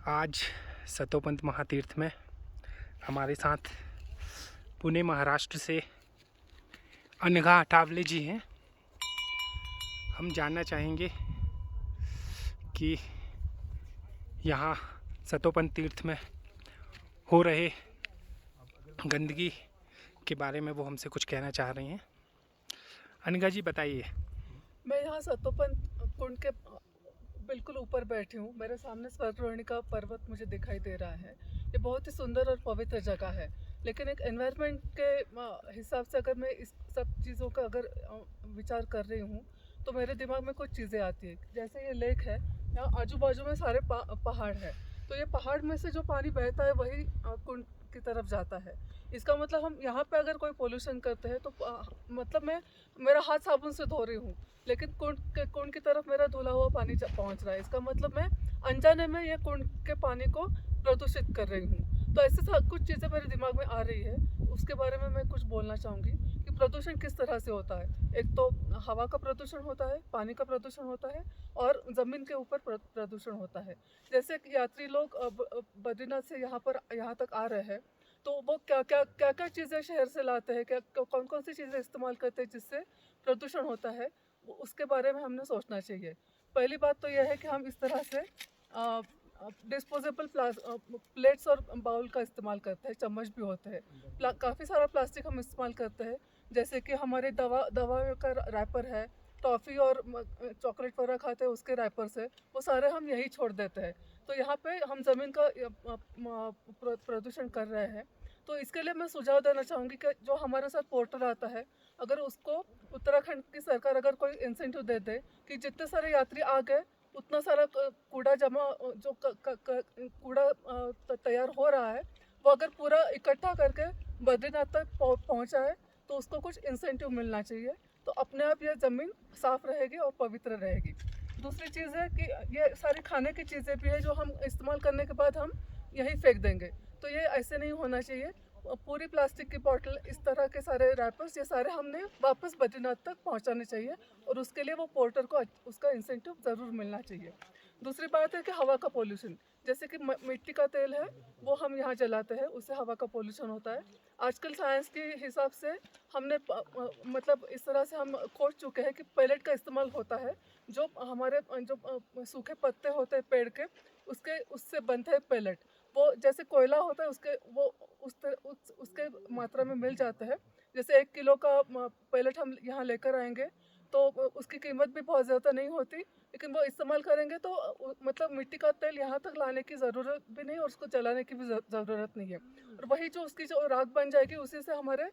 आज सतोपंत महातीर्थ में हमारे साथ पुणे महाराष्ट्र से अनघा अठावले जी हैं। हम जानना चाहेंगे कि यहाँ सतोपंत तीर्थ में हो रहे गंदगी के बारे में वो हमसे कुछ कहना चाह रही हैं। अनघा जी बताइए। मैं यहाँ सतोपंत कुंड के बिल्कुल ऊपर बैठी हूँ। मेरे सामने स्वर्णरोहिणी का पर्वत मुझे दिखाई दे रहा है। ये बहुत ही सुंदर और पवित्र जगह है, लेकिन एक एनवायरनमेंट के हिसाब से अगर मैं इस सब चीज़ों का अगर विचार कर रही हूँ तो मेरे दिमाग में कुछ चीज़ें आती है। जैसे ये लेक है, यहाँ आजू बाजू में सारे पहाड़ है, तो ये पहाड़ में से जो पानी बहता है वही कुंड की तरफ जाता है। इसका मतलब हम यहाँ पे अगर कोई पोल्यूशन करते हैं तो मतलब मैं मेरा हाथ साबुन से धो रही हूँ, लेकिन कुंड की तरफ मेरा धुला हुआ पानी पहुँच रहा है। इसका मतलब मैं अनजाने में ये कुंड के पानी को प्रदूषित कर रही हूँ। तो ऐसे कुछ चीज़ें मेरे दिमाग में आ रही है, उसके बारे में मैं कुछ बोलना चाहूँगी कि प्रदूषण किस तरह से होता है। एक तो हवा का प्रदूषण होता है, पानी का प्रदूषण होता है और ज़मीन के ऊपर प्रदूषण होता है। जैसे कि यात्री लोग बद्रीनाथ से यहाँ तक आ रहे हैं, तो वो क्या चीज़ें शहर से लाते हैं, क्या कौन कौन सी चीज़ें इस्तेमाल करते हैं जिससे प्रदूषण होता है, उसके बारे में हमने सोचना चाहिए। पहली बात तो यह है कि हम इस तरह से डिस्पोजेबल प्लेट्स और बाउल का इस्तेमाल करते हैं, चम्मच भी होते हैं। काफ़ी सारा प्लास्टिक हम इस्तेमाल करते हैं, जैसे कि हमारे दवा का रैपर है, टॉफ़ी और चॉकलेट वगैरह खाते हैं उसके रैपर से, वो सारे हम यही छोड़ देते हैं। तो यहाँ पे हम ज़मीन का प्रदूषण कर रहे हैं। तो इसके लिए मैं सुझाव देना चाहूँगी कि जो हमारे साथ पोर्टर आता है, अगर उसको उत्तराखंड की सरकार अगर कोई इंसेंटिव दे दे कि जितने सारे यात्री आ गए उतना सारा कूड़ा जमा जो कूड़ा तैयार हो रहा है वो अगर पूरा इकट्ठा करके बद्रीनाथ तक पहुँचा है तो उसको कुछ इंसेंटिव मिलना चाहिए। तो अपने आप ये ज़मीन साफ रहेगी और पवित्र रहेगी। दूसरी चीज़ है कि ये सारी खाने की चीज़ें भी है जो हम इस्तेमाल करने के बाद हम यहीं फेंक देंगे, तो ये ऐसे नहीं होना चाहिए। पूरी प्लास्टिक की बॉटल, इस तरह के सारे रैपर्स, ये सारे हमने वापस बद्रीनाथ तक पहुंचाने चाहिए और उसके लिए वो पोर्टर को उसका इंसेंटिव ज़रूर मिलना चाहिए। दूसरी बात है कि हवा का पोल्यूशन, जैसे कि मिट्टी का तेल है वो हम यहाँ जलाते हैं, उससे हवा का पोल्यूशन होता है। आजकल साइंस के हिसाब से हमने मतलब इस तरह से हम खोज चुके हैं कि पेलेट का इस्तेमाल होता है। जो हमारे जो सूखे पत्ते होते हैं पेड़ के, उससे बनते हैं पेलेट। वो जैसे कोयला होता है उसके वो उसके मात्रा में मिल जाता है। जैसे 1 किलो का पेलेट हम यहाँ लेकर आएंगे तो उसकी कीमत भी बहुत ज़्यादा नहीं होती, लेकिन वो इस्तेमाल करेंगे तो मतलब मिट्टी का तेल यहाँ तक लाने की ज़रूरत भी नहीं और उसको जलाने की भी ज़रूरत नहीं है। और वही जो उसकी जो राख बन जाएगी उसी से हमारे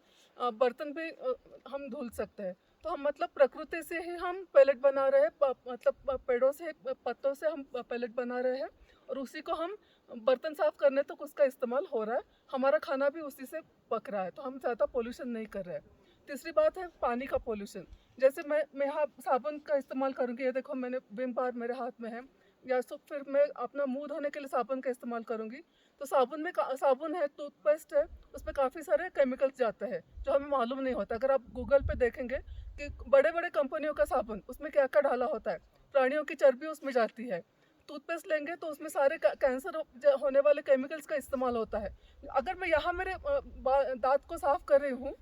बर्तन भी हम धुल सकते हैं। तो हम मतलब प्रकृति से ही हम पैलेट बना रहे हैं, मतलब पेड़ों से पत्तों से हम पैलेट बना रहे हैं और उसी को हम बर्तन साफ करने तक उसका इस्तेमाल हो रहा है। हमारा खाना भी उसी से पक रहा है, तो हम ज़्यादा पोल्यूशन नहीं कर रहे हैं। तीसरी बात है पानी का पोल्यूशन। जैसे मैं यहाँ साबुन का इस्तेमाल करूँगी, ये देखो मैंने विम बार मेरे हाथ में है, या तो फिर मैं अपना मुंह धोने के लिए साबुन का इस्तेमाल करूँगी, तो साबुन है, टूथपेस्ट है, उसमें काफ़ी सारे केमिकल्स जाते हैं जो हमें मालूम नहीं होता। अगर आप गूगल पे देखेंगे कि बड़े बड़े कंपनियों का साबुन, उसमें क्या क्या डाला होता है, प्राणियों की चर्बी उसमें जाती है। टूथपेस्ट लेंगे तो उसमें सारे कैंसर होने वाले केमिकल्स का इस्तेमाल होता है। अगर मैं यहाँ मेरे दांत को साफ कर रही हूँ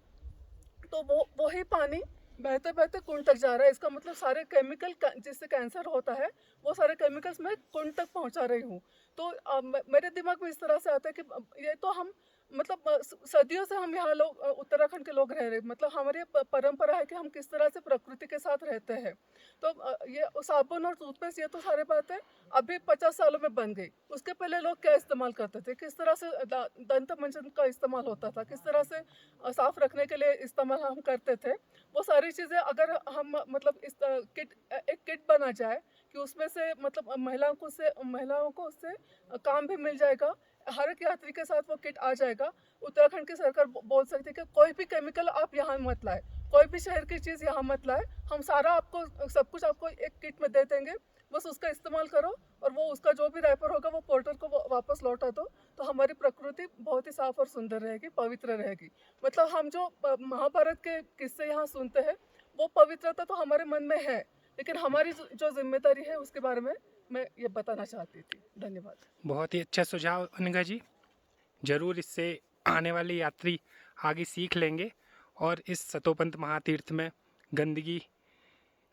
तो वही पानी बहते बहते कुंड तक जा रहा है। इसका मतलब सारे केमिकल जिससे कैंसर होता है वो सारे केमिकल्स मैं कुंड तक पहुंचा रही हूँ। तो मेरे दिमाग में इस तरह से आता है कि ये तो हम मतलब सदियों से हम यहाँ लोग उत्तराखंड के लोग रह रहे, मतलब हमारी परंपरा है कि हम किस तरह से प्रकृति के साथ रहते हैं। तो ये साबुन और टूथपेस्ट ये तो सारे बातें अभी 50 सालों में बन गई। उसके पहले लोग क्या इस्तेमाल करते थे, किस तरह से दंत मंजन का इस्तेमाल होता था, किस तरह से साफ रखने के लिए इस्तेमाल हम करते थे, वो सारी चीज़ें अगर हम मतलब इस एक किट बना जाए कि उसमें से मतलब महिलाओं को उससे काम भी मिल जाएगा, हर एक यात्री के साथ वो किट आ जाएगा। उत्तराखंड की सरकार बोल सकती है कि कोई भी केमिकल आप यहाँ मत लाए, कोई भी शहर की चीज़ यहाँ मत लाए, हम सारा आपको सब कुछ आपको एक किट में दे देंगे, बस उसका इस्तेमाल करो और वो उसका जो भी रैपर होगा वो पोर्टर को वापस लौटा दो। तो हमारी प्रकृति बहुत ही साफ और सुंदर रहेगी, पवित्र रहेगी। मतलब हम जो महाभारत के किस्से यहाँ सुनते हैं वो पवित्रता तो हमारे मन में है, लेकिन हमारी जो जिम्मेदारी है उसके बारे में मैं ये बताना चाहती थी। धन्यवाद। बहुत ही अच्छा सुझाव अनघा जी। ज़रूर इससे आने वाले यात्री आगे सीख लेंगे और इस सतोपंथ महातीर्थ में गंदगी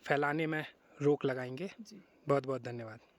फैलाने में रोक लगाएंगे। जी। बहुत बहुत धन्यवाद।